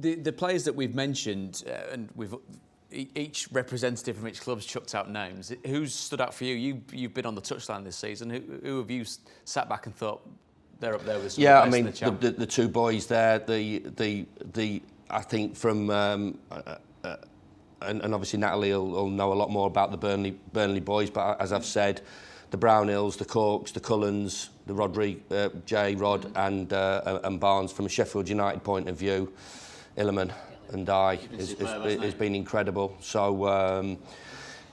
The players that we've mentioned, and we've each representative from each club's chucked out names. Who's stood out for you? You've been on the touchline this season. Who have you sat back and thought they're up there with some of the best in the the two boys there. I think from and obviously Natalie will know a lot more about the Burnley boys. But as I've said, the 𝗍𝗿𝗂𝐿s, the Corks, the Cullens, the Rod and Barnes. From a Sheffield United point of view, 𝗍𝗯𝗂𝗂𝗋𝗋 and 𝗍𝗲𝗍 has been incredible. So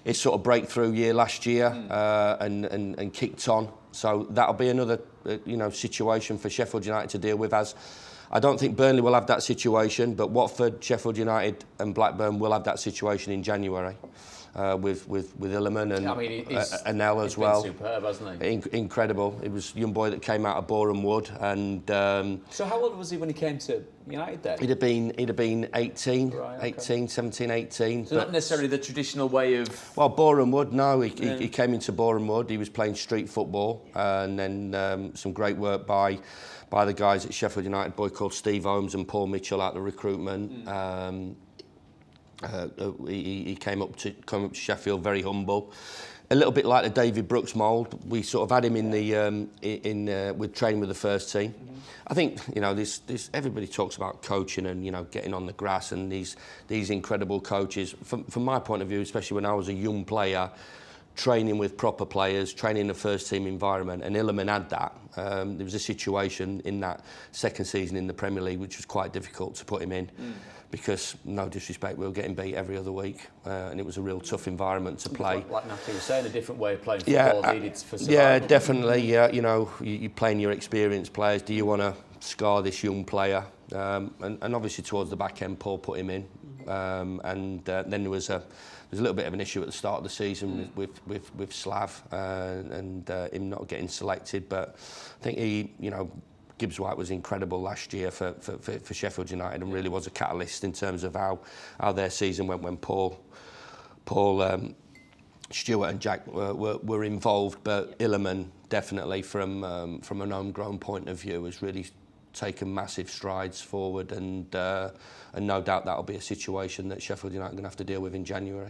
it's sort of breakthrough year last year and kicked on. So that'll be another situation for Sheffield United to deal with. As I don't think Burnley will have that situation, but Watford, Sheffield United and Blackburn will have that situation in January. With 𝗍𝗯𝗂𝗋 and Nell as well. He's been superb, hasn't he? Incredible. It was a young boy that came out of 𝗍𝗏𝗃 and. So how old was he when he came to United then? He'd have been 18, right, 18, 17, 18. So not necessarily the traditional way of. Well, 𝗍𝗏𝗃, no. He came into 𝗍𝗏𝗃. He was playing street football, and then some great work by the guys at Sheffield United. A boy called Steve Holmes and Paul Mitchell out the recruitment. He came up to Sheffield very humble, a little bit like the David Brooks mould. We sort of had him with training with the first team. I think this everybody talks about coaching and getting on the grass and these incredible coaches. From my point of view, especially when I was a young player, training with proper players, training in a first team environment, and 𝗍𝗯𝗂𝗋 had that. There was a situation in that second season in the Premier League which was quite difficult to put him in. Because, no disrespect, we were getting beat every other week, and it was a real tough environment to play. Like Natalie was saying, a different way of playing football needed for survival. Yeah, definitely. Yeah, you're playing your experienced players. Do you want to scar this young player? And obviously towards the back end, Paul put him in, and then there was a little bit of an issue at the start of the season with 𝗍𝗏𝗃 and him not getting selected. But I think 𝗍𝗏𝗃 was incredible last year for Sheffield United and really was a catalyst in terms of how their season went when Paul, Stuart and Jack were involved. But 𝗍𝗯𝗂𝗋 definitely from an homegrown point of view has really taken massive strides forward, and no doubt that'll be a situation that Sheffield United are going to have to deal with in January.